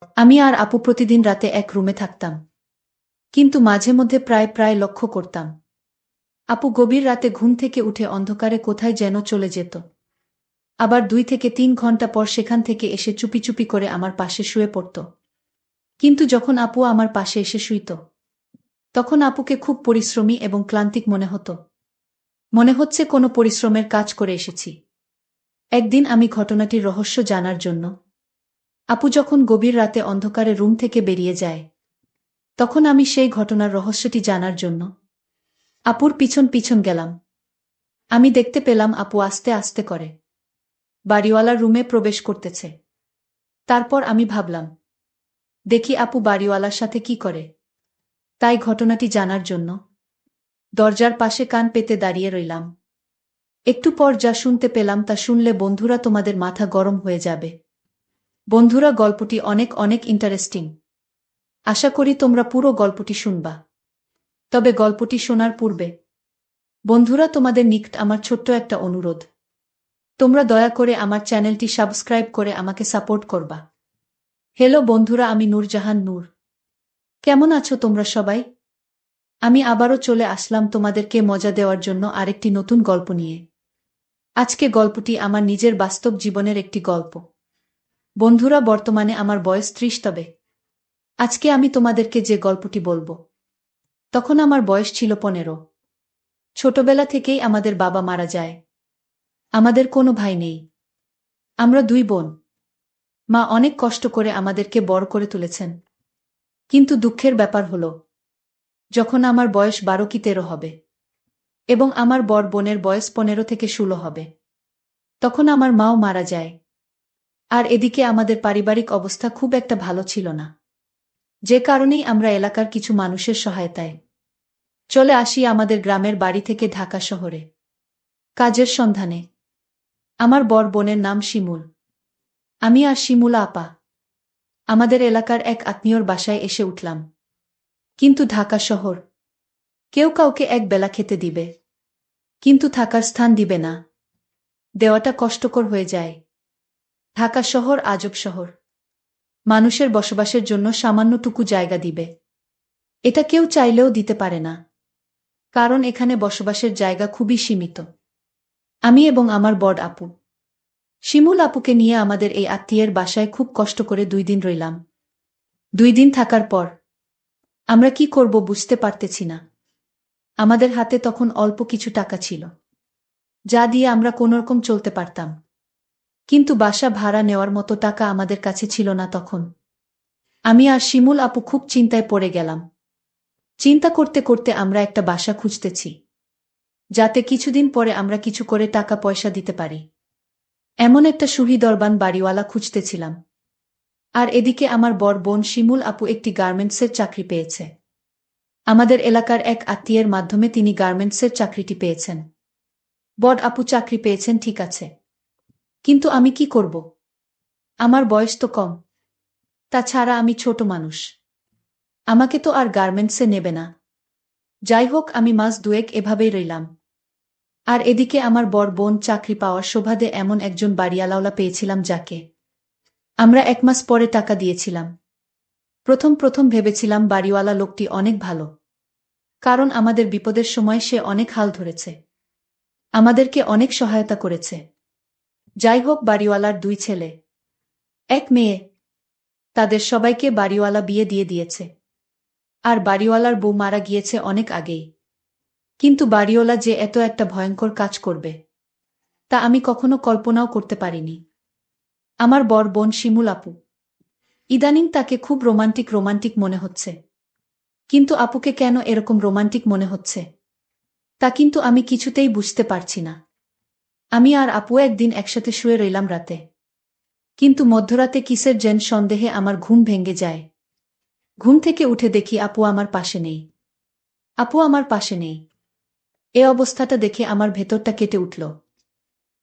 আমি আর আপু প্রতিদিন রাতে এক রুমে থাকতাম। কিন্তু মাঝে মধ্যে প্রায় প্রায় লক্ষ্য করতাম আপু গভীর রাতে ঘুম থেকে উঠে অন্ধকারে কোথায় যেন চলে যেত। আবার 2 থেকে 3 ঘন্টা পর সেখান থেকে এসে চুপি চুপি করে আমার পাশে শুয়ে পড়ত। কিন্তু যখন আপু আমার পাশে এসে শুইত, তখন আপুকে খুব পরিশ্রমী এবং ক্লান্তিক মনে হতো। মনে হচ্ছে কোনো পরিশ্রমের কাজ করে এসেছি। একদিন আমি ঘটনাটির রহস্য জানার জন্য আপু যখন গভীর রাতে অন্ধকারে রুম থেকে বেরিয়ে যায়, তখন আমি সেই ঘটনার রহস্যটি জানার জন্য আপুর পিছন পিছন গেলাম। আমি দেখতে পেলাম আপু আস্তে আস্তে করে বাড়িওয়ালার রুমে প্রবেশ করতেছে। তারপর আমি ভাবলাম, দেখি আপু বাড়িওয়ালার সাথে কি করে। তাই ঘটনাটি জানার জন্য দরজার পাশে কান পেতে দাঁড়িয়ে রইলাম। একটু পর যা শুনতে পেলাম তা শুনলে বন্ধুরা তোমাদের মাথা গরম হয়ে যাবে। বন্ধুরা, গল্পটি অনেক অনেক ইন্টারেস্টিং। আশা করি তোমরা পুরো গল্পটি শুনবা। তবে গল্পটি শোনার পূর্বে বন্ধুরা, তোমাদের নিকট আমার ছোট্ট একটা অনুরোধ। তোমরা দয়া করে আমার চ্যানেলটি সাবস্ক্রাইব করে আমাকে সাপোর্ট করবা। হ্যালো বন্ধুরা, আমি নূরজাহান নূর। কেমন আছো তোমরা সবাই? আমি আবারও চলে আসলাম তোমাদেরকে মজা দেওয়ার জন্য আরেকটি নতুন গল্প নিয়ে। আজকে গল্পটি আমার নিজের বাস্তব জীবনের একটি গল্প। বন্ধুরা, বর্তমানে আমার বয়স 30, তবে আজকে আমি তোমাদেরকে যে গল্পটি বলবো, তখন আমার বয়স ছিল 15। ছোটবেলা থেকেই আমাদের বাবা মারা যায়। আমাদের কোনো ভাই নেই। আমরা 2 বোন। মা অনেক কষ্ট করে আমাদেরকে বড় করে তুলেছেন। কিন্তু দুঃখের ব্যাপার হলো, যখন আমার বয়স 12 কি 13 হবে এবং আমার বড় বোনের বয়স 15 থেকে 16 হবে, তখন আমার মাও মারা যায়। আর এদিকে আমাদের পারিবারিক অবস্থা খুব একটা ভালো ছিল না। যে কারণেই আমরা এলাকার কিছু মানুষের সহায়তায় চলে আসি আমাদের গ্রামের বাড়ি থেকে ঢাকা শহরে কাজের সন্ধানে। আমার বড় বোনের নাম শিমুল। আমি আর শিমুলা আপা আমাদের এলাকার এক আত্মীয়র বাসায় এসে উঠলাম। কিন্তু ঢাকা শহর, কেউ কাউকে এক বেলা খেতে দিবে, কিন্তু থাকার স্থান দিবে না। দেওয়াটা কষ্টকর হয়ে যায়। ঢাকা শহর আজব শহর। মানুষের বসবাসের জন্য সামান্যটুকু জায়গা দিবে, এটা কেউ চাইলেও দিতে পারে না। কারণ এখানে বসবাসের জায়গা খুবই সীমিত। আমি এবং আমার বড় আপু শিমুল আপুকে নিয়ে আমাদের এই আত্মীয়ের বাসায় খুব কষ্ট করে 2 দিন রইলাম। 2 দিন থাকার পর আমরা কি করব বুঝতে পারতেছি না। আমাদের হাতে তখন অল্প কিছু টাকা ছিল, যা দিয়ে আমরা কোনোরকম চলতে পারতাম। কিন্তু বাসা ভাড়া নেওয়ার মতো টাকা আমাদের কাছে ছিল না তখন। আমি আর শিমুল আপু খুব চিন্তায় পড়ে গেলাম। চিন্তা করতে করতে আমরা একটা বাসা খুঁজতেছি, যাতে কিছুদিন পরে আমরা কিছু করে টাকা পয়সা দিতে পারি। এমন একটা সুহৃদরবান বাড়িওয়ালা খুঁজতেছিলাম। আর এদিকে আমার বড় বোন শিমুল আপু একটি গার্মেন্টসের চাকরি পেয়েছে। আমাদের এলাকার এক আত্মীয়ের মাধ্যমে তিনি গার্মেন্টসের চাকরিটি পেয়েছেন। বড় আপু চাকরি পেয়েছেন ঠিক আছে, কিন্তু আমি কি করব? আমার বয়স তো কম। তাছাড়া আমি ছোট মানুষ। আমাকে তো আর গার্মেন্টসে নেবে না। যাই হোক, আমি মাস 2 এভাবেই রইলাম। আর এদিকে আমার বড় বোন চাকরি পাওয়ার সুবাদে এমন একজন বাড়িওয়ালা পেয়েছিলাম, যাকে আমরা 1 মাস পরে টাকা দিয়েছিলাম। প্রথম প্রথম ভেবেছিলাম বাড়িওয়ালা লোকটি অনেক ভালো, কারণ আমাদের বিপদের সময় সে অনেক হাল ধরেছে, আমাদেরকে অনেক সহায়তা করেছে। যাই হোক, বাড়িওয়ালার 2 ছেলে, 1 মেয়ে। তাদের সবাইকে বাড়িওয়ালা বিয়ে দিয়ে দিয়েছে। আর বাড়িওয়ালার বউ মারা গিয়েছে অনেক আগেই। কিন্তু বাড়িওয়ালা যে এত একটা ভয়ঙ্কর কাজ করবে, তা আমি কখনো কল্পনাও করতে পারিনি। আমার বড় বোন শিমুল আপু, ইদানিং তাকে খুব রোমান্টিক রোমান্টিক মনে হচ্ছে। কিন্তু আপুকে কেন এরকম রোমান্টিক মনে হচ্ছে, তা কিন্তু আমি কিছুতেই বুঝতে পারছি না। আমি আর আপু একদিন একসাথে শুয়ে রইলাম রাতে। কিন্তু মধ্যরাতে কিসের যেন সন্দেহে আমার ঘুম ভেঙে যায়। ঘুম থেকে উঠে দেখি আপু আমার পাশে নেই। আপু আমার পাশে নেই। এ অবস্থাটা দেখে আমার ভেতরটা কেটে উঠল।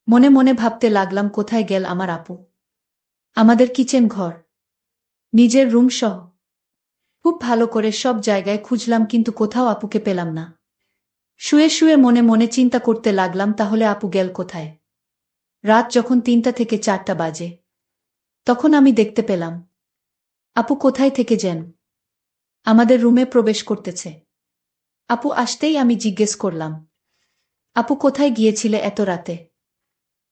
মনে মনে ভাবতে লাগলাম, কোথায় গেল আমার আপু? আমাদের কিচেন ঘর, নিজের রুম সহ খুব ভালো করে সব জায়গায় খুঁজলাম, কিন্তু কোথাও আপুকে পেলাম না। শুয়ে শুয়ে মনে মনে চিন্তা করতে লাগলাম, তাহলে আপু গেল কোথায়? রাত যখন 3টা থেকে 4টা বাজে, তখন আমি দেখতে পেলাম আপু কোথায় থেকে যেন আমাদের রুমে প্রবেশ করতেছে। আপু আসতেই আমি জিজ্ঞেস করলাম, আপু কোথায় গিয়েছিলে এত রাতে?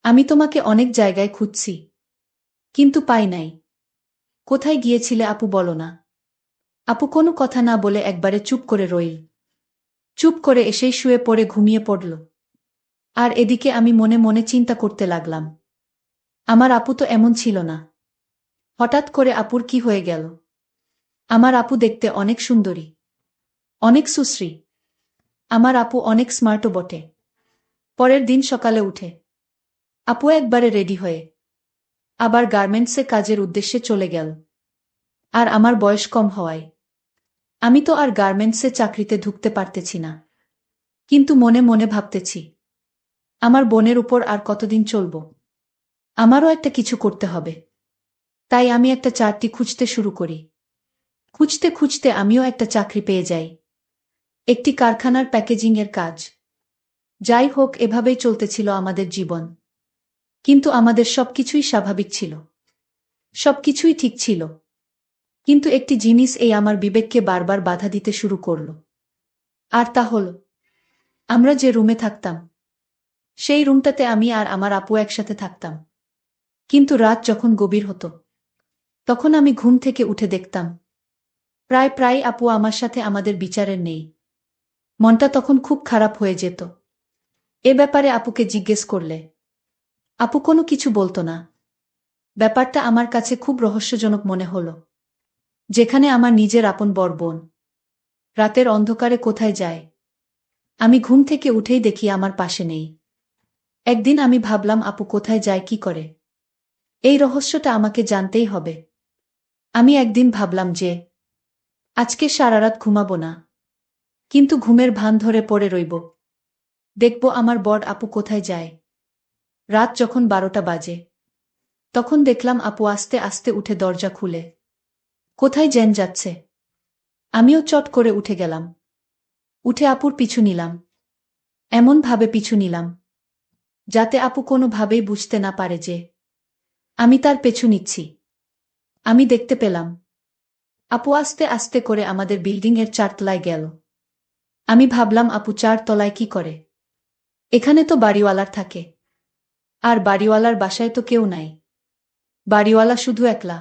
আমি তোমাকে অনেক জায়গায় খুঁজছি, কিন্তু পাই নাই। কোথায় গিয়েছিলে আপু, বলো না। আপু কোনো কথা না বলে একবারে চুপ করে রইল। চুপ করে এসেই শুয়ে পড়ে ঘুমিয়ে পড়ল। আর এদিকে আমি মনে মনে চিন্তা করতে লাগলাম, আমার আপু তো এমন ছিল না। হঠাৎ করে আপুর কি হয়ে গেল? আমার আপু দেখতে অনেক সুন্দরী, অনেক সুশ্রী। আমার আপু অনেক স্মার্টও বটে। পরের দিন সকালে উঠে আপু একবারে রেডি হয়ে আবার গার্মেন্টসে কাজের উদ্দেশ্যে চলে গেল। আর আমার বয়স কম হওয়ায় আমি তো আর গার্মেন্টসে চাকরিতে ঢুকতে পারতেছি না। কিন্তু মনে মনে ভাবতেছি, আমার বোনের উপর আর কতদিন চলব? আমারও একটা কিছু করতে হবে। তাই আমি একটা চাকরি খুঁজতে শুরু করি। খুঁজতে খুঁজতে আমিও একটা চাকরি পেয়ে যাই, একটি কারখানার প্যাকেজিংয়ের কাজ। যাই হোক, এভাবেই চলতেছিল আমাদের জীবন। কিন্তু আমাদের সবকিছুই স্বাভাবিক ছিল, সবকিছুই ঠিক ছিল। কিন্তু একটি জিনিস এই আমার বিবেককে বারবার বাধা দিতে শুরু করল। আর তা হল, আমরা যে রুমে থাকতাম সেই রুমটাতে আমি আর আমার আপু একসাথে থাকতাম। কিন্তু রাত যখন গভীর হতো তখন আমি ঘুম থেকে উঠে দেখতাম প্রায় প্রায় আপু আমার সাথে আমাদের বিচারের নেই। মনটা তখন খুব খারাপ হয়ে যেত। এ ব্যাপারে আপুকে জিজ্ঞেস করলে আপু কোনো কিছু বলতো না। ব্যাপারটা আমার কাছে খুব রহস্যজনক মনে হলো। যেখানে আমার নিজের আপন বড় বোন রাতের অন্ধকারে কোথায় যায়, আমি ঘুম থেকে উঠেই দেখি আমার পাশে নেই। একদিন আমি ভাবলাম, আপু কোথায় যায়, কি করে? এই রহস্যটা আমাকে জানতেই হবে। আমি একদিন ভাবলাম যে আজকে সারা রাত ঘুমাবো না, কিন্তু ঘুমের ভান ধরে পড়ে রইব। দেখব আমার বড় আপু কোথায় যায়। রাত যখন 12টা বাজে তখন দেখলাম আপু আস্তে আস্তে উঠে দরজা খুলে কোথায় যেন যাচ্ছে। আমিও চট করে উঠে গেলাম। উঠে আপুর পিছু নিলাম। এমনভাবে পিছু নিলাম যাতে আপু কোনোভাবেই বুঝতে না পারে যে আমি তার পেছু নিচ্ছি। আমি দেখতে পেলাম আপু আস্তে আস্তে করে আমাদের বিল্ডিংয়ের 4 তলায় গেল। আমি ভাবলাম, আপু 4 তলায় কি করে? এখানে তো বাড়িওয়ালার থাকে, আর বাড়িওয়ালার বাসায় তো কেউ নাই। বাড়িওয়ালা শুধু একলা।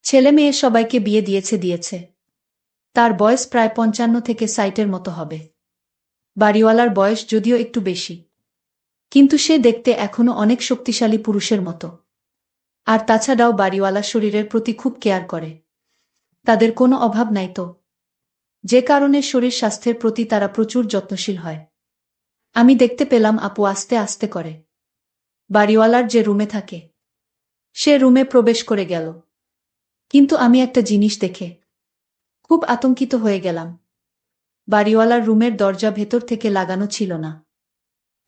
ছেলে মেয়ে সবাইকে বিয়ে দিয়েছে। তার বয়স প্রায় 55 থেকে 60-এর মতো হবে। বাড়িওয়ালার বয়স যদিও একটু বেশি, কিন্তু সে দেখতে এখনো অনেক শক্তিশালী পুরুষের মতো। আর তাছাড়াও বাড়িওয়ালা শরীরের প্রতি খুব কেয়ার করে। তাদের কোনো অভাব নাই তো, যে কারণে শরীর স্বাস্থ্যের প্রতি তারা প্রচুর যত্নশীল হয়। আমি দেখতে পেলাম আপু আস্তে আস্তে করে বাড়িওয়ালার যে রুমে থাকে সে রুমে প্রবেশ করে গেল। কিন্তু আমি একটা জিনিস দেখে খুব আতঙ্কিত হয়ে গেলাম। বাড়িওয়ালার রুমের দরজা ভেতর থেকে লাগানো ছিল না।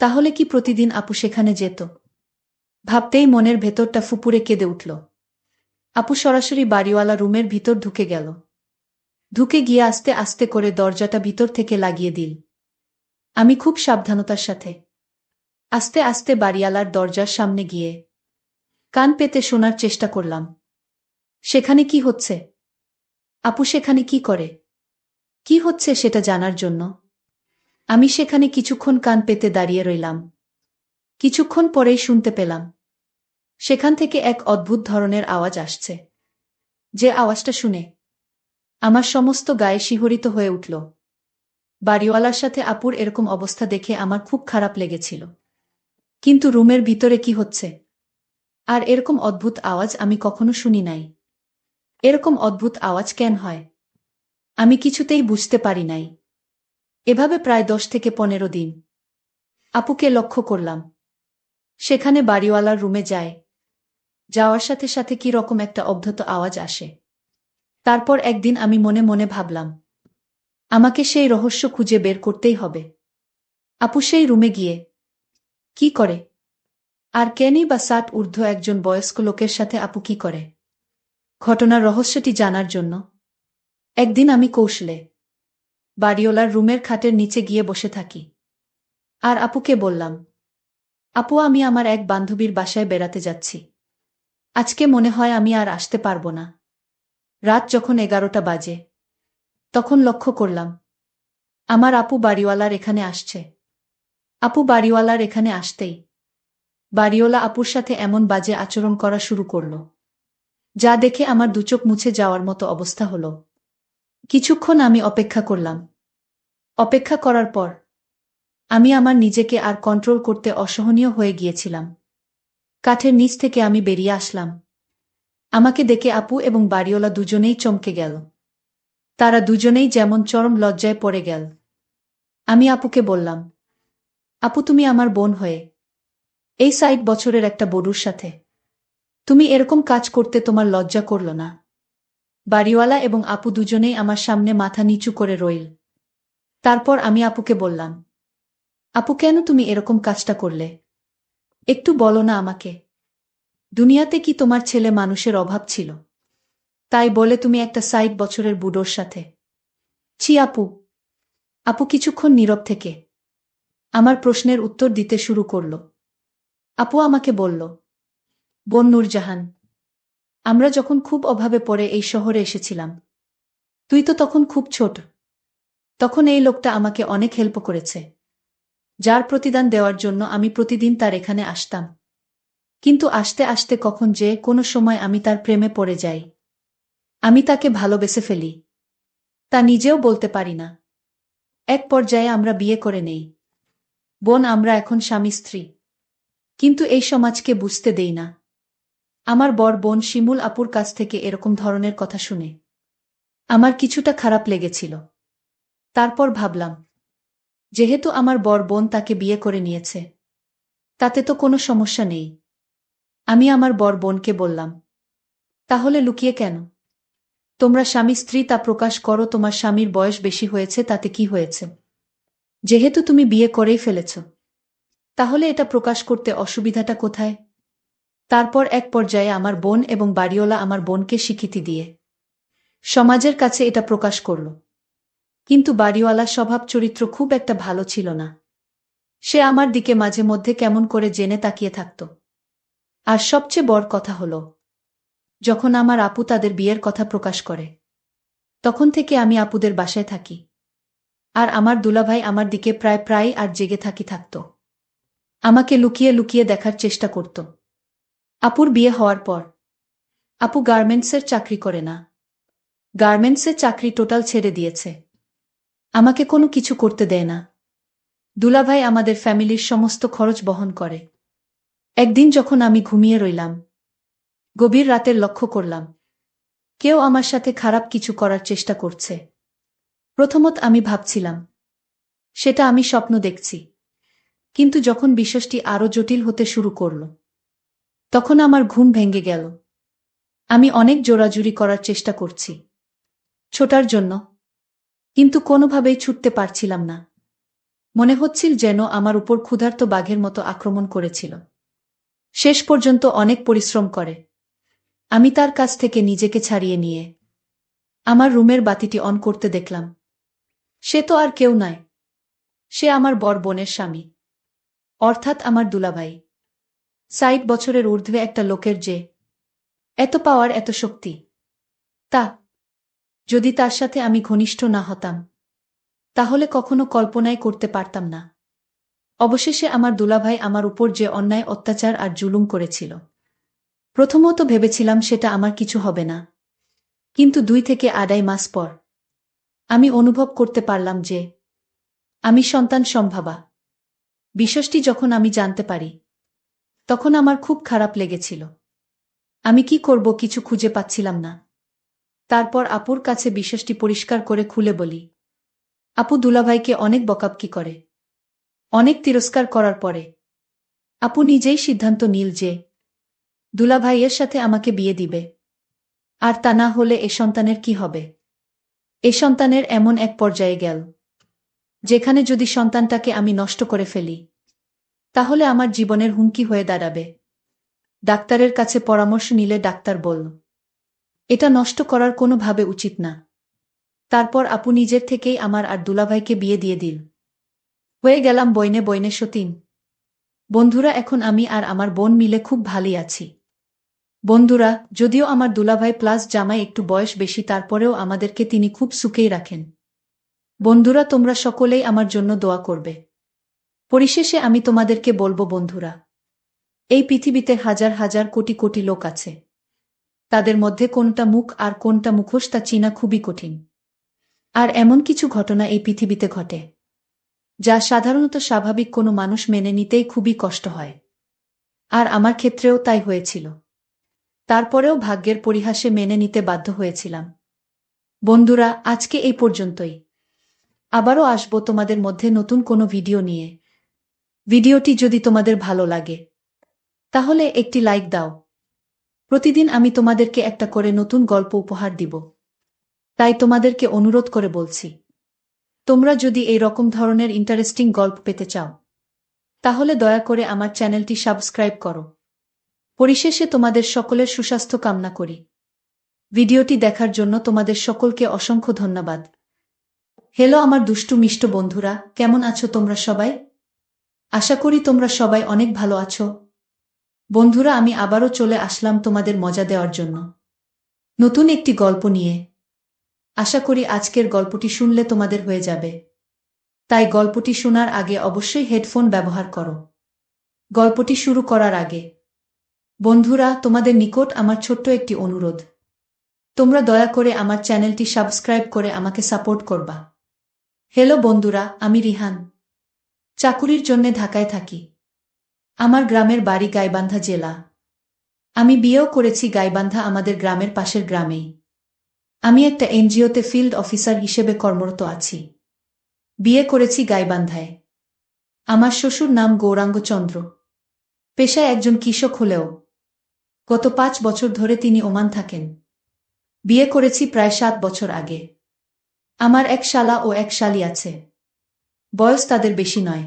তাহলে কি প্রতিদিন আপু সেখানে যেত? ভাবতেই মনের ভেতরটা ফুপুরে কেঁদে উঠল। আপু সরাসরি বাড়িওয়ালা রুমের ভিতর ঢুকে গেল। ঢুকে গিয়ে আস্তে আস্তে করে দরজাটা ভিতর থেকে লাগিয়ে দিল। আমি খুব সাবধানতার সাথে আস্তে আস্তে বাড়িওয়ালার দরজার সামনে গিয়ে কান পেতে শোনার চেষ্টা করলাম সেখানে কি হচ্ছে। আপু সেখানে কি করে, কি হচ্ছে সেটা জানার জন্য আমি সেখানে কিছুক্ষণ কান পেতে দাঁড়িয়ে রইলাম। কিছুক্ষণ পরেই শুনতে পেলাম সেখান থেকে এক অদ্ভুত ধরনের আওয়াজ আসছে। যে আওয়াজটা শুনে আমার সমস্ত গায়ে শিহরিত হয়ে উঠল। বাড়িওয়ালার সাথে আপুর এরকম অবস্থা দেখে আমার খুব খারাপ লেগেছিল। কিন্তু রুমের ভিতরে কি হচ্ছে? আর এরকম অদ্ভুত আওয়াজ আমি কখনো শুনি নাই। এরকম অদ্ভুত আওয়াজ কেন হয় আমি কিছুতেই বুঝতে পারি নাই। এভাবে প্রায় 10 থেকে 15 দিন আপুকে লক্ষ্য করলাম সেখানে বাড়িওয়ালার রুমে যায়। যাওয়ার সাথে সাথে কি রকম একটা অদ্ভুত আওয়াজ আসে। তারপর একদিন আমি মনে মনে ভাবলাম, আমাকে সেই রহস্য খুঁজে বের করতেই হবে। আপু সেই রুমে গিয়ে কি করে? আর কেনই বা 60 ঊর্ধ্ব একজন বয়স্ক লোকের সাথে আপু কি করে? ঘটনার রহস্যটি জানার জন্য একদিন আমি কৌশলে বাড়িওয়ালার রুমের খাটের নিচে গিয়ে বসে থাকি। আর আপুকে বললাম, আপু আমি আমার এক বান্ধবীর বাসায় বেড়াতে যাচ্ছি। আজকে মনে হয় আমি আর আসতে পারবো না। রাত যখন 11টা বাজে, তখন লক্ষ্য করলাম আমার আপু বাড়িওয়ালার এখানে আসছে। আপু বাড়িওয়ালার এখানে আসতেই বাড়িওয়ালা আপুর সাথে এমন বাজে আচরণ করা শুরু করল, যা দেখে আমার দুচোখ মুছে যাওয়ার মতো অবস্থা হলো। কিছুক্ষণ আমি অপেক্ষা করলাম। অপেক্ষা করার পর আমি আমার নিজেকে আর কন্ট্রোল করতে অসহনীয় হয়ে গিয়েছিলাম। কাঠের নিচ থেকে আমি বেরিয়ে আসলাম। আমাকে দেখে আপু এবং বাড়িওয়ালা দুজনেই চমকে গেল। তারা দুজনেই যেমন চরম লজ্জায় পড়ে গেল। আমি আপুকে বললাম, আপু তুমি আমার বোন হয়ে এই ৬০ বছরের একটা বড়ুর সাথে তুমি এরকম কাজ করতে তোমার লজ্জা করল না? বাড়িওয়ালা এবং আপু দুজনেই আমার সামনে মাথা নিচু করে রইল। তারপর আমি আপুকে বললাম, আপু কেন তুমি এরকম কাজটা করলে? একটু বলো না আমাকে। দুনিয়াতে কি তোমার ছেলে মানুষের অভাব ছিল, তাই বলে তুমি একটা ৬০ বছরের বুড়োর সাথে? ছি আপু। আপু কিছুক্ষণ নীরব থেকে আমার প্রশ্নের উত্তর দিতে শুরু করল। আপু আমাকে বলল, বোন নূরজাহান, আমরা যখন খুব অভাবে পড়ে এই শহরে এসেছিলাম, তুই তো তখন খুব ছোট। তখন এই লোকটা আমাকে অনেক হেল্প করেছে, যার প্রতিদান দেওয়ার জন্য আমি প্রতিদিন তার এখানে আসতাম। কিন্তু আসতে আসতে কখন যে কোনো সময় আমি তার প্রেমে পড়ে যাই। আমি তাকে ভালোবেসে ফেলি, তা নিজেও বলতে পারি না। এক পর্যায়ে আমরা বিয়ে করে নেই। বোন আমরা এখন স্বামী স্ত্রী। কিন্তু এই সমাজকে বুঝতে দেই না। আমার বর বোন শিমুল আপুর কাছ থেকে এরকম ধরনের কথা শুনে আমার কিছুটা খারাপ লেগেছিল। তারপর ভাবলাম, যেহেতু আমার বর বোন তাকে বিয়ে করে নিয়েছে, তাতে তো কোনো সমস্যা নেই। আমি আমার বর বোনকে বললাম, তাহলে লুকিয়ে কেন? তোমরা স্বামী স্ত্রী তা প্রকাশ করো। তোমার স্বামীর বয়স বেশি হয়েছে, তাতে কি হয়েছে? যেহেতু তুমি বিয়ে করেই ফেলেছ, তাহলে এটা প্রকাশ করতে অসুবিধাটা কোথায়? তারপর এক পর্যায়ে আমার বোন এবং বাড়িওয়ালা আমার বোনকে স্বীকৃতি দিয়ে সমাজের কাছে এটা প্রকাশ করল। কিন্তু বাড়িওয়ালার স্বভাব চরিত্র খুব একটা ভালো ছিল না। সে আমার দিকে মাঝে মধ্যে কেমন করে জেনে তাকিয়ে থাকত। আর সবচেয়ে বড় কথা হলো, যখন আমার আপু তাদের বিয়ের কথা প্রকাশ করে, তখন থেকে আমি আপুদের বাসায় থাকি। আর আমার দুলাভাই আমার দিকে প্রায় আর জেগে থাকত। আমাকে লুকিয়ে লুকিয়ে দেখার চেষ্টা করত। আপুর বিয়ে হওয়ার পর আপু গার্মেন্টসের চাকরি করে না। গার্মেন্টসের চাকরি টোটাল ছেড়ে দিয়েছে। আমাকে কোনো কিছু করতে দেয় না। দুলাভাই আমাদের ফ্যামিলির সমস্ত খরচ বহন করে। একদিন যখন আমি ঘুমিয়ে রইলাম, গভীর রাতের লক্ষ্য করলাম কেউ আমার সাথে খারাপ কিছু করার চেষ্টা করছে। প্রথমত আমি ভাবছিলাম সেটা আমি স্বপ্ন দেখছি, কিন্তু যখন বিষয়টি আরও জটিল হতে শুরু করল, তখন আমার ঘুম ভেঙে গেল। আমি অনেক জোরাজুরি করার চেষ্টা করছি ছোটার জন্য, কিন্তু কোনোভাবেই ছুটতে পারছিলাম না। মনে হচ্ছিল যেন আমার উপর ক্ষুধার্ত বাঘের মতো আক্রমণ করেছিল। শেষ পর্যন্ত অনেক পরিশ্রম করে আমি তার কাছ থেকে নিজেকে ছাড়িয়ে নিয়ে আমার রুমের বাতিটি অন করতে দেখলাম। সে তো আর কেউ নয়, সে আমার বর বোনের স্বামী, অর্থাৎ আমার দুলাভাই। ৬০ বছরের ঊর্ধ্বে একটা লোকের যে এত পাওয়ার, এত শক্তি, তা যদি তার সাথে আমি ঘনিষ্ঠ না হতাম, তাহলে কখনো কল্পনাই করতে পারতাম না। অবশেষে আমার দুলাভাই আমার উপর যে অন্যায়, অত্যাচার আর জুলুম করেছিল, প্রথমত ভেবেছিলাম সেটা আমার কিছু হবে না। কিন্তু ২ থেকে ২.৫ মাস পর আমি অনুভব করতে পারলাম যে আমি সন্তান সম্ভাবা। বিষয়টি যখন আমি জানতে পারি, তখন আমার খুব খারাপ লেগেছিল। আমি কি করব কিছু খুঁজে পাচ্ছিলাম না। তারপর আপুর কাছে বিষয়টি পরিষ্কার করে খুলে বলি। আপু দুলাভাইকে অনেক বকাবকি করে। অনেক তিরস্কার করার পরে আপু নিজেই সিদ্ধান্ত নিল যে দুলাভাইয়ের সাথে আমাকে বিয়ে দিবে। আর তা না হলে এ সন্তানের কি হবে? এ সন্তানের এমন এক পর্যায়ে গেল যেখানে যদি সন্তানটাকে আমি নষ্ট করে ফেলি, তাহলে আমার জীবনের হুমকি হয়ে দাঁড়াবে। ডাক্তারের কাছে পরামর্শ নিলে ডাক্তার বলল, এটা নষ্ট করার কোনোভাবে উচিত না। তারপর আপু নিজের থেকেই আমার আর দুলাভাইকে বিয়ে দিয়ে দিল। হয়ে গেলাম বইনে বইনে সতীন। বন্ধুরা, এখন আমি আর আমার বোন মিলে খুব ভালোই আছি। বন্ধুরা, যদিও আমার দুলাভাই প্লাস জামাই একটু বয়স বেশি, তারপরেও আমাদেরকে তিনি খুব সুখেই রাখেন। বন্ধুরা, তোমরা সকলেই আমার জন্য দোয়া করবে। পরিশেষে আমি তোমাদেরকে বলবো বন্ধুরা, এই পৃথিবীতে হাজার হাজার কোটি কোটি লোক আছে। তাদের মধ্যে কোনটা মুখ আর কোনটা মুখোশ তা চিনা খুবই কঠিন। আর এমন কিছু ঘটনা এই পৃথিবীতে ঘটে যা সাধারণত স্বাভাবিক কোনো মানুষ মেনে নিতেই খুবই কষ্ট হয়। আর আমার ক্ষেত্রেও তাই হয়েছিল। তারপরেও ভাগ্যের পরিহাসে মেনে নিতে বাধ্য হয়েছিলাম। বন্ধুরা, আজকে এই পর্যন্তই। আবারও আসবো তোমাদের মধ্যে নতুন কোনো ভিডিও নিয়ে। ভিডিওটি যদি তোমাদের ভালো লাগে তাহলে একটি লাইক দাও। প্রতিদিন আমি তোমাদেরকে একটা করে নতুন গল্প উপহার দিব। তাই তোমাদেরকে অনুরোধ করে বলছি, তোমরা যদি এই রকম ধরনের ইন্টারেস্টিং গল্প পেতে চাও তাহলে দয়া করে আমার চ্যানেলটি সাবস্ক্রাইব করো। পরিশেষে তোমাদের সকলের সুস্বাস্থ্য কামনা করি। ভিডিওটি দেখার জন্য তোমাদের সকলকে অসংখ্য ধন্যবাদ। হ্যালো আমার দুষ্টু মিষ্ট বন্ধুরা, কেমন আছো তোমরা সবাই? আশা করি তোমরা সবাই অনেক ভালো আছো। বন্ধুরা, আমি আবারও চলে আসলাম তোমাদের মজা দেওয়ার জন্য নতুন একটি গল্প নিয়ে। আশা করি আজকের গল্পটি শুনলে তোমাদের হয়ে যাবে। তাই গল্পটি শোনার আগে অবশ্যই হেডফোন ব্যবহার করো। গল্পটি শুরু করার আগে বন্ধুরা, তোমাদের নিকট আমার ছোট্ট একটি অনুরোধ। তোমরা দয়া করে আমার চ্যানেলটি সাবস্ক্রাইব করে আমাকে সাপোর্ট করবা। হ্যালো বন্ধুরা, আমি রিহান। চাকুরির জন্যে ঢাকায় থাকি। আমার গ্রামের বাড়ি গাইবান্ধা জেলা। আমি বিয়েও করেছি গাইবান্ধা, আমাদের গ্রামের পাশের গ্রামেই। আমি একটা এনজিওতে ফিল্ড অফিসার হিসেবে কর্মরত আছি। বিয়ে করেছি গাইবান্ধায়। আমার শ্বশুর নাম গৌরাঙ্গ চন্দ্র। পেশায় একজন কৃষক হলেও গত 5 বছর ধরে তিনি ওমান থাকেন। বিয়ে করেছি প্রায় 7 বছর আগে। আমার এক শালা ও এক শালি আছে। বয়স তাদের বেশি নয়।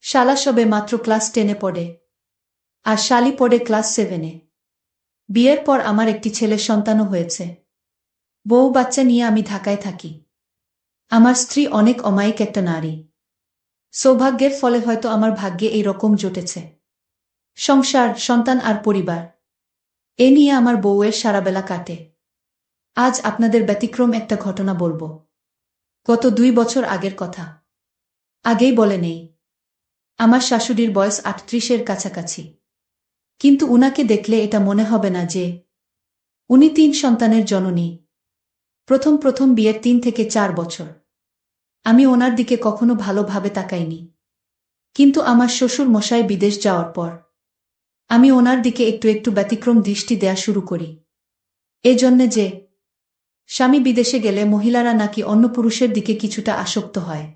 শালা সবে মাত্র ক্লাস 10-এ পড়ে আর শালি পড়ে ক্লাস 7-এ। বিয়ের পর আমার একটি ছেলে সন্তানও হয়েছে। বউ বাচ্চা নিয়ে আমি ঢাকায় থাকি। আমার স্ত্রী অনেক অমায়িক একটা নারী। সৌভাগ্যের ফলে হয়তো আমার ভাগ্যে এই রকম জুটেছে। সংসার, সন্তান আর পরিবার, এ নিয়ে আমার বউয়ের সারাবেলা কাটে। আজ আপনাদের ব্যতিক্রম একটা ঘটনা বলবো। গত 2 বছর আগের কথা। আগেই বলে নেই, আমার শাশুড়ির বয়স 38-এর কাছাকাছি। কিন্তু উনাকে দেখলে এটা মনে হবে না যে উনি 3 সন্তানের জননী। প্রথম প্রথম বিয়ের 3 থেকে 4 বছর আমি ওনার দিকে কখনো ভালোভাবে তাকাইনি। কিন্তু আমার শ্বশুর মশাই বিদেশ যাওয়ার পর আমি ওনার দিকে একটু একটু ব্যতিক্রম দৃষ্টি দেয়া শুরু করি। এজন্যে যে স্বামী বিদেশে গেলে মহিলারা নাকি অন্য পুরুষের দিকে কিছুটা আসক্ত হয়।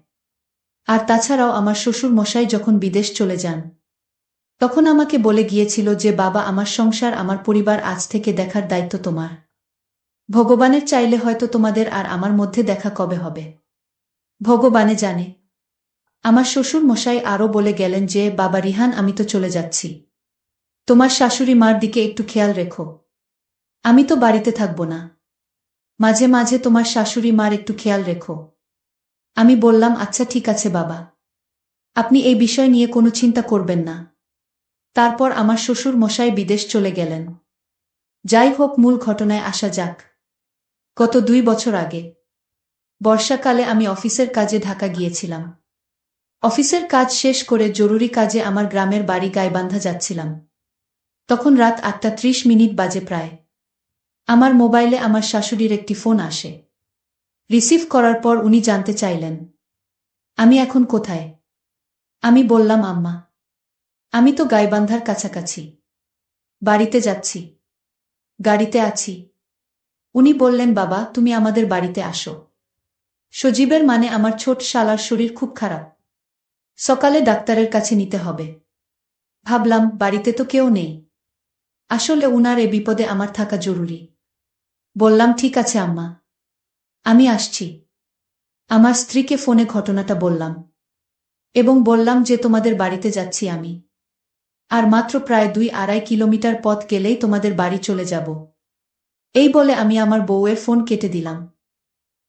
আর তাছাড়াও আমার শ্বশুর মশাই যখন বিদেশ চলে যান তখন আমাকে বলে গিয়েছিল যে বাবা, আমার সংসার, আমার পরিবার আজ থেকে দেখার দায়িত্ব তোমার। ভগবানের চাইলে হয়তো তোমাদের আর আমার মধ্যে দেখা কবে হবে ভগবানে জানে। আমার শ্বশুর মশাই আরও বলে গেলেন যে বাবা রিহান, আমি তো চলে যাচ্ছি। তোমার শাশুড়ি মার দিকে একটু খেয়াল রেখো। আমি তো বাড়িতে থাকব না। মাঝে মাঝে তোমার শাশুড়ি মার একটু খেয়াল রেখো। আমি বললাম, আচ্ছা ঠিক আছে বাবা, আপনি এই বিষয় নিয়ে কোনো চিন্তা করবেন না। তারপর আমার শ্বশুর মশাই বিদেশ চলে গেলেন। যাই হোক, মূল ঘটনায় আসা যাক। গত 2 বছর আগে বর্ষাকালে আমি অফিসের কাজে ঢাকা গিয়েছিলাম। অফিসের কাজ শেষ করে জরুরি কাজে আমার গ্রামের বাড়ি গাইবান্ধা যাচ্ছিলাম। তখন রাত 8:30 বাজে প্রায়। আমার মোবাইলে আমার শাশুড়ির একটি ফোন আসে। রিসিভ করার পর উনি জানতে চাইলেন আমি এখন কোথায়। আমি বললাম, আম্মা, আমি তো গাইবান্ধার কাছাকাছি, বাড়িতে যাচ্ছি, গাড়িতে আছি। উনি বললেন, বাবা তুমি আমাদের বাড়িতে আসো। সজীবের মানে আমার ছোট শালার শরীর খুব খারাপ, সকালে ডাক্তারের কাছে নিতে হবে। ভাবলাম বাড়িতে তো কেউ নেই, আসলে উনার এ বিপদে আমার থাকা জরুরি। বললাম, ঠিক আছে আম্মা, আমি আসছি। আমার স্ত্রীকে ফোনে ঘটনাটা বললাম এবং বললাম যে তোমাদের বাড়িতে যাচ্ছি আমি। আর মাত্র প্রায় 2-2.5 কিলোমিটার পথ গেলেই তোমাদের বাড়ি চলে যাব। এই বলে আমি আমার বউয়ের ফোন কেটে দিলাম।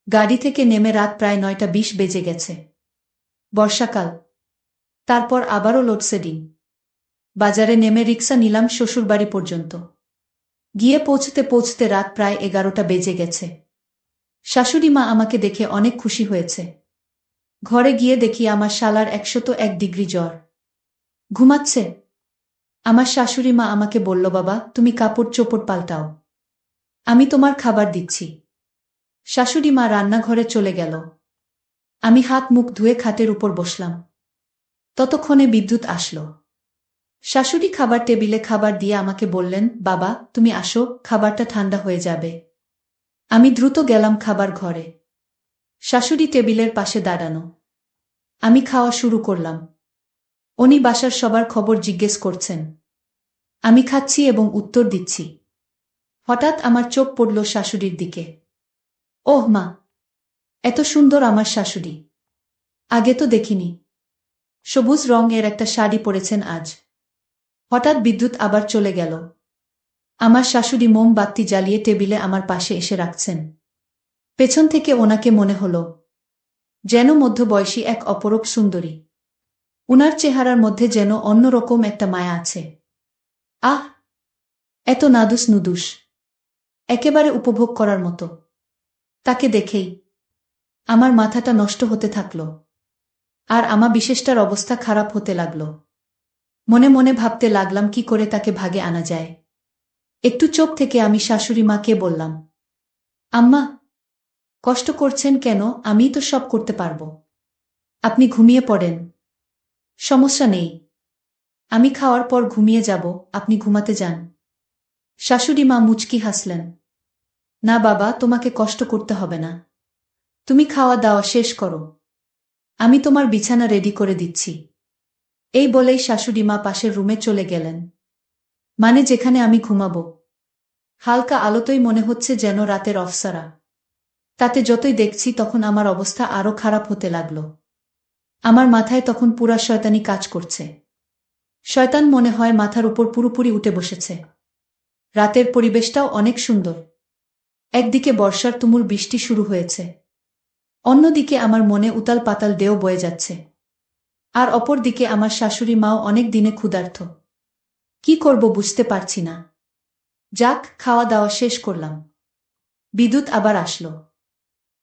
গাড়ি থেকে নেমে রাত প্রায় 9:20 বেজে গেছে। বর্ষাকাল, তারপর আবারও লোডশেডিং। বাজারে নেমে রিক্সা নিলাম শ্বশুরবাড়ি পর্যন্ত। গিয়ে পৌঁছতে পৌঁছতে রাত প্রায় 11টা বেজে গেছে। শাশুড়ি মা আমাকে দেখে অনেক খুশি হয়েছে। ঘরে গিয়ে দেখি আমার শালার 101 ডিগ্রি জ্বর। ঘুমাচ্ছে। আমার শাশুড়ি মা আমাকে বলল, বাবা তুমি কাপড় চোপড় পাল্টাও, আমি তোমার খাবার দিচ্ছি। শাশুড়ি মা রান্নাঘরে চলে গেল। আমি হাত মুখ ধুয়ে খাটের উপর বসলাম। ততক্ষণে বিদ্যুৎ আসলো। শাশুড়ি খাবার টেবিলে খাবার দিয়ে আমাকে বললেন, বাবা তুমি আসো, খাবারটা ঠান্ডা হয়ে যাবে। আমি দ্রুত গেলাম খাবার ঘরে। শাশুড়ি টেবিলের পাশে দাঁড়ানো। আমি খাওয়া শুরু করলাম। উনি বাসার সবার খবর জিজ্ঞেস করছেন। আমি খাচ্ছি এবং উত্তর দিচ্ছি। হঠাৎ আমার চোখ পড়ল শাশুড়ির দিকে। ওহ মা, এত সুন্দর আমার শাশুড়ি, আগে তো দেখিনি। সবুজ রঙের একটা শাড়ি পরেছেন আজ। হঠাৎ বিদ্যুৎ আবার চলে গেল। আমার শাশুড়ি মোমবাতি জ্বালিয়ে টেবিলে আমার পাশে এসে রাখছেন। পেছন থেকে ওনাকে মনে হলো যেন মধ্যবয়সী এক অপরূপ সুন্দরী। উনার চেহারার মধ্যে যেন অন্যরকম একটা মায়া আছে। আহ, এত নাদুস নুদুস, একেবারে উপভোগ করার মতো। তাকে দেখেই আমার মাথাটা নষ্ট হতে থাকল, আর আমার বিশেষটার অবস্থা খারাপ হতে লাগল। মনে মনে ভাবতে লাগলাম কি করে তাকে ভাগে আনা যায়। একটু চোখ থেকে আমি শাশুড়ি মাকে বললাম, আম্মা, কষ্ট করছেন কেন? আমিই তো সব করতে পারবো। আপনি ঘুমিয়ে পড়েন, সমস্যা নেই। আমি খাওয়ার পর ঘুমিয়ে যাব, আপনি ঘুমাতে যান। শাশুড়ি মা মুচকি হাসলেন। না বাবা, তোমাকে কষ্ট করতে হবে না, তুমি খাওয়া দাওয়া শেষ করো, আমি তোমার বিছানা রেডি করে দিচ্ছি। এই বলেই শাশুড়ি মা পাশের রুমে চলে গেলেন, মানে যেখানে আমি ঘুমাবো। হালকা আলোতেই মনে হচ্ছে যেন রাতের অফসারা। তাতে যতই দেখছি তখন আমার অবস্থা আরো খারাপ হতে লাগল। আমার মাথায় তখন পুরা শয়তানি কাজ করছে। শয়তান মনে হয় মাথার উপর পুরোপুরি উঠে বসেছে। রাতের পরিবেশটাও অনেক সুন্দর। একদিকে বর্ষার তুমুল বৃষ্টি শুরু হয়েছে, অন্যদিকে আমার মনে উতাল পাতাল ঢেউ বয়ে যাচ্ছে। আর অপর দিকে আমার শাশুড়ি মাও অনেক দিনে ক্ষুধার্ত। কি করব বুঝতে পারছি না। যাক, খাওয়া দাওয়া শেষ করলাম। বিদ্যুৎ আবার আসলো।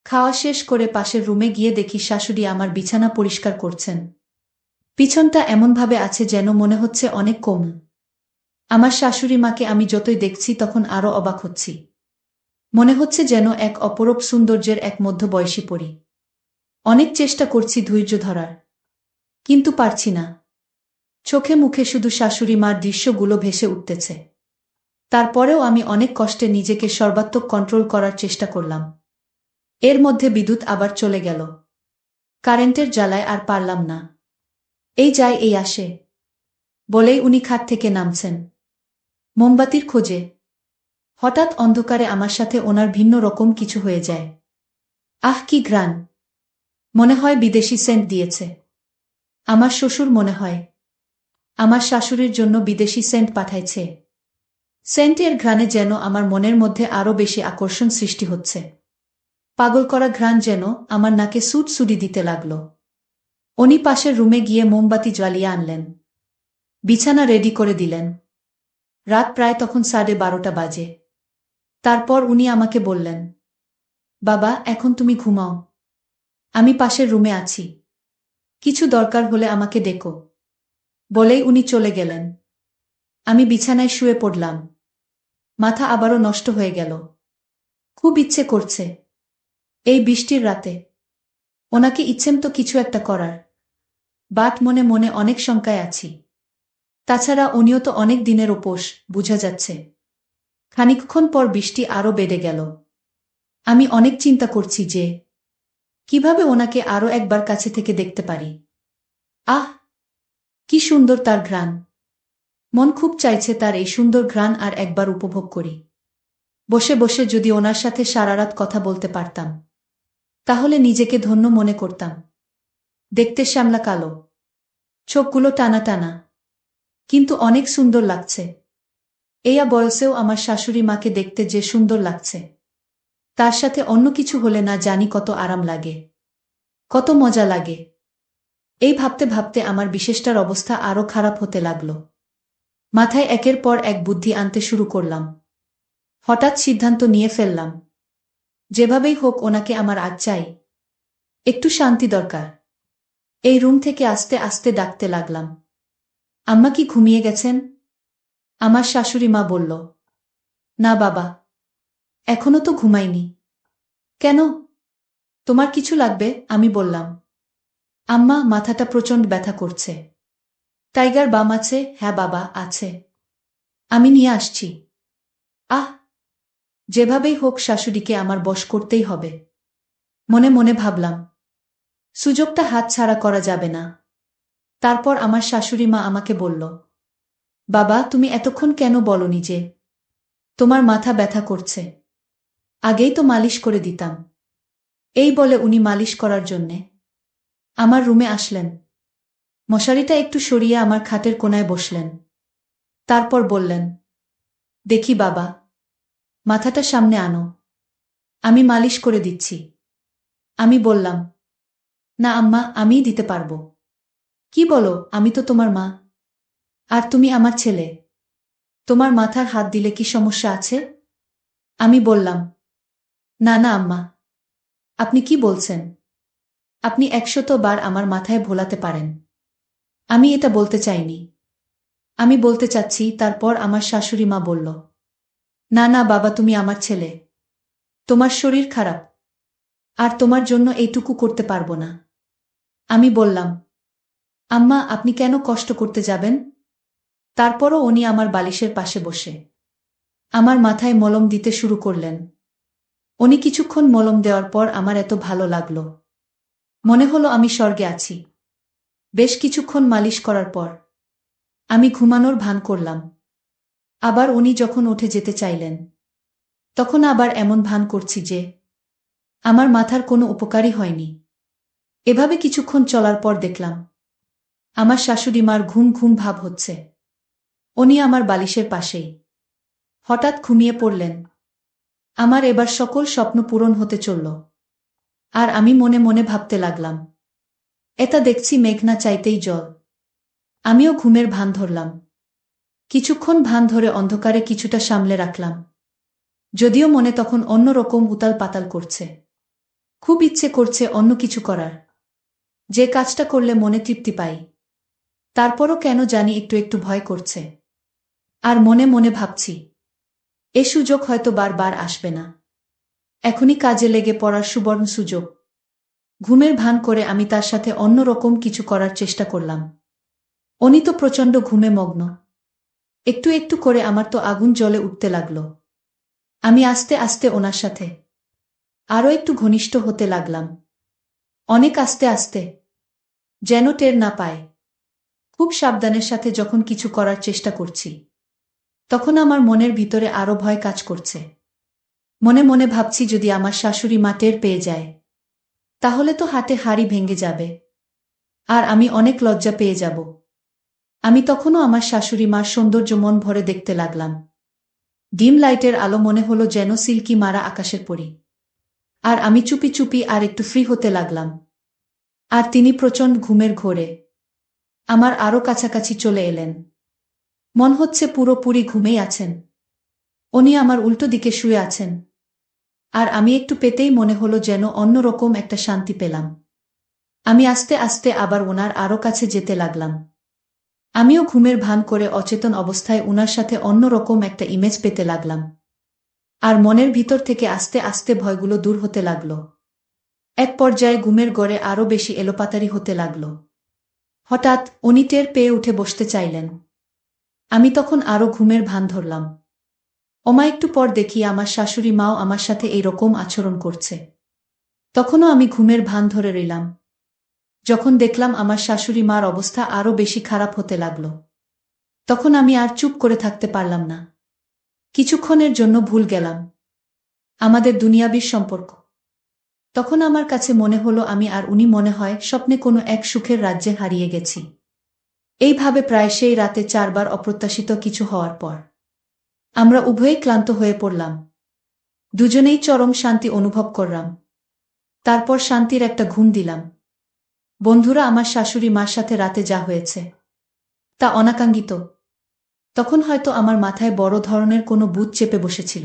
খাওয়া শেষ করে পাশের রুমে গিয়ে দেখি শাশুড়ি আমার বিছানা পরিষ্কার করছেন। পিছনটা এমনভাবে আছে যেন মনে হচ্ছে অনেক কম। আমার শাশুড়ি মাকে আমি যতই দেখছি তখন আরো অবাক হচ্ছি। মনে হচ্ছে যেন এক অপরূপ সৌন্দর্যের এক মধ্যবয়সী পরী। অনেক চেষ্টা করছি ধৈর্য ধরার, কিন্তু পারছি না। চোখে মুখে শুধু শাশুড়ি মার দৃশ্যগুলো ভেসে উঠতেছে। তারপরেও আমি অনেক কষ্টে নিজেকে সর্বাত্মক কন্ট্রোল করার চেষ্টা করলাম। এর মধ্যে বিদ্যুৎ আবার চলে গেল। কারেন্টের জ্বালায় আর পারলাম না। এই যায় এই আসে বলেই উনি খাট থেকে নামছেন মোমবাতির খোঁজে। হঠাৎ অন্ধকারে আমার সাথে ওনার ভিন্ন রকম কিছু হয়ে যায়। আহ, কি ঘ্রাণ! মনে হয় বিদেশি সেন্ট দিয়েছে। আমার শ্বশুর মনে হয় আমার শাশুড়ির জন্য বিদেশি সেন্ট পাঠাইছে। সেন্টের ঘ্রাণে যেন আমার মনের মধ্যে আরো বেশি আকর্ষণ সৃষ্টি হচ্ছে। পাগল করা ঘ্রাণ যেন আমার নাকে সুটসুড়ি দিতে লাগল। উনি পাশের রুমে গিয়ে মোমবাতি জ্বালিয়ে আনলেন, বিছানা রেডি করে দিলেন। রাত প্রায় তখন 12:30 বাজে। তারপর উনি আমাকে বললেন, বাবা এখন তুমি ঘুমাও, আমি পাশের রুমে আছি, কিছু দরকার হলে আমাকে ডেকো। বলেই উনি চলে গেলেন। আমি বিছানায় শুয়ে পড়লাম। মাথা আবারও নষ্ট হয়ে গেল। খুব ইচ্ছে করছে এই বৃষ্টির রাতে ওনাকে ইচ্ছেমতো কিছু একটা করার, বাট মনে মনে অনেক শঙ্কায় আছি। তাছাড়া উনিও তো অনেক দিনের উপোস, বুঝা যাচ্ছে। খানিকক্ষণ পর বৃষ্টি আরো বেড়ে গেল। আমি অনেক চিন্তা করছি যে কিভাবে ওনাকে আরো একবার কাছে থেকে দেখতে পারি। আহ, কি সুন্দর তার ঘ্রাণ! মন খুব চাইছে তার এই সুন্দর ঘ্রাণ আর একবার উপভোগ করি। বসে বসে যদি ওনার সাথে সারারাত কথা বলতে পারতাম, তাহলে নিজেকে ধন্য মনে করতাম। দেখতে শ্যামলা কালো, চোখগুলো টানা টানা, কিন্তু অনেক সুন্দর লাগছে। এইয়া বয়সেও আমার শাশুড়ি মাকে দেখতে যে সুন্দর লাগছে, তার সাথে অন্য কিছু হলে না জানি কত আরাম লাগে, কত মজা লাগে। এই ভাবতে ভাবতে আমার বিশেষটার অবস্থা আরো খারাপ হতে লাগল। মাথায় একের পর এক বুদ্ধি আনতে শুরু করলাম। হঠাৎ সিদ্ধান্ত নিয়ে ফেললাম, যেভাবেই হোক ওনাকে আমার আজ চাই। একটু শান্তি দরকার। এই রুম থেকে আস্তে আস্তে ডাকতে লাগলাম, আম্মা কি ঘুমিয়ে গেছেন? আমার শাশুড়ি মা বলল, না বাবা, এখনো তো ঘুমাইনি। কেন? তোমার কিছু লাগবে? আমি বললাম, আম্মা, মাথাটা প্রচণ্ড ব্যথা করছে। টাইগার বাম আছে? হ্যাঁ বাবা, আছে। আমি নিয়ে আসছি। আহ! যেভাবেই হোক শাশুড়িকে আমার বশ করতেই হবে। মনে মনে ভাবলাম, সুযোগটা হাতছাড়া করা যাবে না। তারপর আমার শাশুড়ি মা আমাকে বলল, বাবা, তুমি এতক্ষণ কেন বলনি যে তোমার মাথা ব্যথা করছে? আগেই তো মালিশ করে দিতাম। এই বলে উনি মালিশ করার জন্যে আমার রুমে আসলেন। মশারিটা একটু সরিয়ে আমার খাটের কোণায় বসলেন। তারপর বললেন, দেখি বাবা, মাথাটা সামনে আনো, আমি মালিশ করে দিচ্ছি। আমি বললাম, না আম্মা, আমিই দিতে পারবো। কি বলো? আমি তো তোমার মা, আর তুমি আমার ছেলে। তোমার মাথার হাত দিলে কি সমস্যা আছে? আমি বললাম, না না আম্মা, আপনি কি বলছেন? আপনি ১০০ বার আমার মাথায় ভোলাতে পারেন। আমি এটা বলতে চাইনি। আমি বলতে চাচ্ছি। তারপর আমার শাশুড়ি মা বলল, না না বাবা, তুমি আমার ছেলে। তোমার শরীর খারাপ, আর তোমার জন্য এইটুকু করতে পারবো না। আমি বললাম, আম্মা, আপনি কেন কষ্ট করতে যাবেন? তারপরও উনি আমার বালিশের পাশে বসে আমার মাথায় মলম দিতে শুরু করলেন। উনি কিছুক্ষণ মলম দেওয়ার পর আমার এত ভালো লাগলো, মনে হলো আমি স্বর্গে আছি। বেশ কিছুক্ষণ মালিশ করার পর আমি ঘুমানোর ভান করলাম। আবার উনি যখন উঠে যেতে চাইলেন, তখন আবার এমন ভান করছি যে আমার মাথার কোনো উপকারই হয়নি। এভাবে কিছুক্ষণ চলার পর দেখলাম আমার শাশুড়ি মার ঘুম ঘুম ভাব হচ্ছে। উনি আমার বালিশের পাশেই হঠাৎ ঘুমিয়ে পড়লেন। আমার এবার সকল স্বপ্ন পূরণ হতে চলল। আর আমি মনে মনে ভাবতে লাগলাম, এটা দেখছি মেঘ না চাইতেই জল। আমিও ঘুমের ভান ধরলাম। কিছুক্ষণ ভান ধরে অন্ধকারে কিছুটা সামলে রাখলাম, যদিও মনে তখন অন্যরকম উতাল পাতাল করছে। খুব ইচ্ছে করছে অন্য কিছু করার, যে কাজটা করলে মনে তৃপ্তি পাই। তারপরও কেন জানি একটু একটু ভয় করছে। আর মনে মনে ভাবছি, এ সুযোগ হয়তো বারবার আসবে না। এখনই কাজে লেগে পড়ার সুবর্ণ সুযোগ। ঘুমের ভান করে আমি তার সাথে অন্যরকম কিছু করার চেষ্টা করলাম। উনি তো প্রচণ্ড ঘুমে মগ্ন। একটু একটু করে আমার তো আগুন জ্বলে উঠতে লাগলো। আমি আস্তে আস্তে ওনার সাথে আরও একটু ঘনিষ্ঠ হতে লাগলাম। অনেক আস্তে আস্তে, যেন টের না পায়। খুব সাবধানের সাথে যখন কিছু করার চেষ্টা করছি, তখন আমার মনের ভিতরে আরও ভয় কাজ করছে। মনে মনে ভাবছি, যদি আমার শাশুড়ি মা টের পেয়ে যায়, তাহলে তো হাতে হাড়ি ভেঙে যাবে, আর আমি অনেক লজ্জা পেয়ে যাব। আমি তখনও আমার শাশুড়ি মার সৌন্দর্য মন ভরে দেখতে লাগলাম। ডিম লাইটের আলো মনে হলো যেন সিল্কি মারা আকাশের পরি। আর আমি চুপি চুপি আর একটু ফ্রি হতে লাগলাম। আর তিনি প্রচণ্ড ঘুমের ঘোরে আমার আরও কাছাকাছি চলে এলেন। মন হচ্ছে পুরোপুরি ঘুমেই আছেন। উনি আমার উল্টো দিকে শুয়ে আছেন। আর আমি একটু পেতেই মনে হলো যেন অন্যরকম একটা শান্তি পেলাম। আমি আস্তে আস্তে আবার ওনার আরও কাছে যেতে লাগলাম। আমিও ঘুমের ভান করে অচেতন অবস্থায় উনার সাথে অন্যরকম একটা ইমেজ পেতে লাগলাম। আর মনের ভিতর থেকে আস্তে আস্তে ভয়গুলো দূর হতে লাগলো। এক পর্যায়ে ঘুমের গড়ে আরও বেশি এলোপাতাড়ি হতে লাগলো। হঠাৎ উনি টের পেয়ে উঠে বসতে চাইলেন। আমি তখন আরও ঘুমের ভান ধরলাম। ওমা, একটু পর দেখি আমার শাশুড়ি মাও আমার সাথে এই রকম আচরণ করছে। তখনও আমি ঘুমের ভান ধরে রইলাম। যখন দেখলাম আমার শাশুড়ি মার অবস্থা আরও বেশি খারাপ হতে লাগলো, তখন আমি আর চুপ করে থাকতে পারলাম না। কিছুক্ষণের জন্য ভুল গেলাম আমাদের দুনিয়াবির সম্পর্ক। তখন আমার কাছে মনে হলো আমি আর উনি মনে হয় স্বপ্নে কোনো এক সুখের রাজ্যে হারিয়ে গেছি। এইভাবে প্রায় সেই রাতে ৪ বার অপ্রত্যাশিত কিছু হওয়ার পর আমরা উভয়েই ক্লান্ত হয়ে পড়লাম। দুজনেই চরম শান্তি অনুভব করলাম। তারপর শান্তির একটা ঘুম দিলাম। বন্ধুরা, আমার শাশুড়ি মার সাথে রাতে যা হয়েছে তা অনাকাঙ্ক্ষিত। তখন হয়তো আমার মাথায় বড় ধরনের কোনো ভূত চেপে বসেছিল।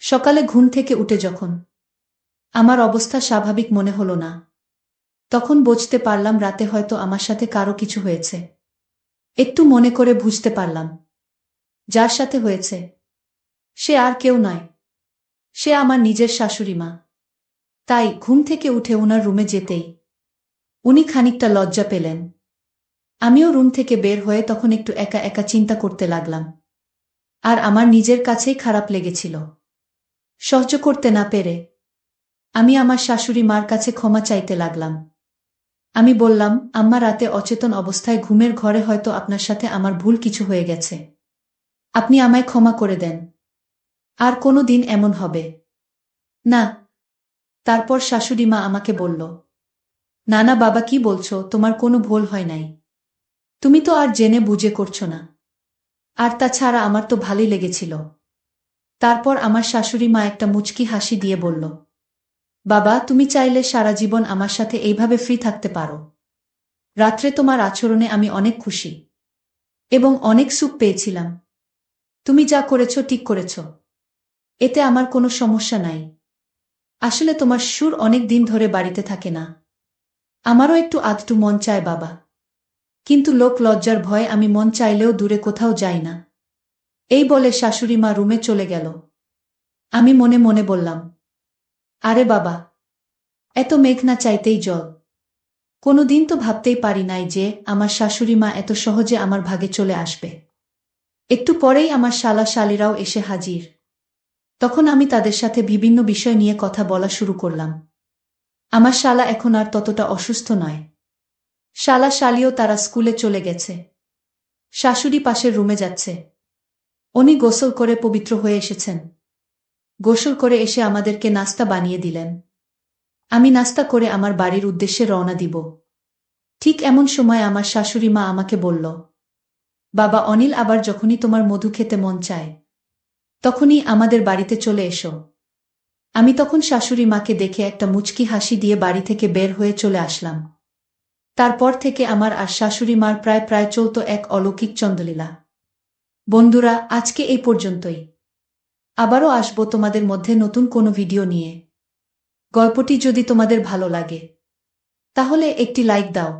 সকালে ঘুম থেকে উঠে যখন আমার অবস্থা স্বাভাবিক মনে হলো না, তখন বুঝতে পারলাম রাতে হয়তো আমার সাথে কারো কিছু হয়েছে। একটু মনে করে বুঝতে পারলাম, যার সাথে হয়েছে সে আর কেউ নয়, সে আমার নিজের শাশুড়ি মা। তাই ঘুম থেকে উঠে ওনার রুমে যেতেই উনি খানিকটা লজ্জা পেলেন। আমিও রুম থেকে বের হয়ে তখন একটু একা একা চিন্তা করতে লাগলাম, আর আমার নিজের কাছেই খারাপ লেগেছিল। সহ্য করতে না পেরে আমি আমার শাশুড়ি মার কাছে ক্ষমা চাইতে লাগলাম। আমি বললাম, আম্মা, রাতে অচেতন অবস্থায় ঘুমের ঘরে হয়তো আপনার সাথে আমার ভুল কিছু হয়ে গেছে। আপনি আমায় ক্ষমা করে দেন, আর কোনো দিন এমন হবে না। তারপর শাশুড়ি মা আমাকে বলল, না না বাবা, কি বলছো, তোমার কোনো ভুল হয় নাই। তুমি তো আর জেনে বুঝে করছো না। আর তাছাড়া আমার তো ভালোই লেগেছিল। তারপর আমার শাশুড়ি মা একটা মুচকি হাসি দিয়ে বলল, বাবা, তুমি চাইলে সারা জীবন আমার সাথে এইভাবে ফ্রি থাকতে পারো। রাত্রে তোমার আচরণে আমি অনেক খুশি এবং অনেক সুখ পেয়েছিলাম। তুমি যা করেছ ঠিক করেছ, এতে আমার কোনো সমস্যা নাই। আসলে তোমার সুর অনেক দিন ধরে বাড়িতে থাকে না, আমারও একটু আধটু মন চায় বাবা, কিন্তু লোক লজ্জার ভয়ে আমি মন চাইলেও দূরে কোথাও যাই না। এই বলে শাশুড়ি মা রুমে চলে গেল। আমি মনে মনে বললাম, আরে বাবা, এত মেঘ না চাইতেই জল। কোনোদিন তো ভাবতেই পারি নাই যে আমার শাশুড়ি মা এত সহজে আমার ভাগে চলে আসবে। একটু পরেই আমার শালা শালিরাও এসে হাজির। তখন আমি তাদের সাথে বিভিন্ন বিষয় নিয়ে কথা বলা শুরু করলাম। আমার শালা এখন আর ততটা অসুস্থ নয়। শালা শালিও তারা স্কুলে চলে গেছে। শাশুড়ি পাশের রুমে যাচ্ছে। উনি গোসল করে পবিত্র হয়ে এসেছেন। গোসল করে এসে আমাদেরকে নাস্তা বানিয়ে দিলেন। আমি নাস্তা করে আমার বাড়ির উদ্দেশ্যে রওনা দিব। ঠিক এমন সময় আমার শাশুড়ি মা আমাকে বলল, বাবা অনিল, আবার যখনই তোমার মধু খেতে মন চায় তখনই আমাদের বাড়িতে চলে এসো। আমি তখন শাশুড়ি মাকে দেখে একটা মুচকি হাসি দিয়ে বাড়ি থেকে বের হয়ে চলে আসলাম। তারপর থেকে আমার আর শাশুড়ি মার প্রায় প্রায় চলত এক অলৌকিক চন্দ্রলীলা। বন্ধুরা, আজকে এই পর্যন্তই। আবারও আসবো তোমাদের মধ্যে নতুন কোনো ভিডিও নিয়ে। গল্পটি যদি তোমাদের ভালো লাগে তাহলে একটি লাইক দাও।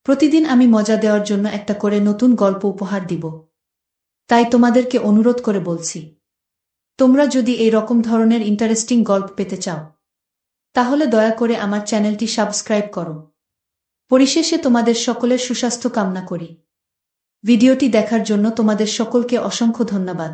প্রতিদিন আমি মজা দেওয়ার জন্য একটা করে নতুন গল্প উপহার দিব। তাই তোমাদেরকে অনুরোধ করে বলছি, তোমরা যদি এই রকম ধরনের ইন্টারেস্টিং গল্প পেতে চাও তাহলে দয়া করে আমার চ্যানেলটি সাবস্ক্রাইব করো। পরিশেষে তোমাদের সকলের সুস্বাস্থ্য কামনা করি। ভিডিওটি দেখার জন্য তোমাদের সকলকে অসংখ্য ধন্যবাদ।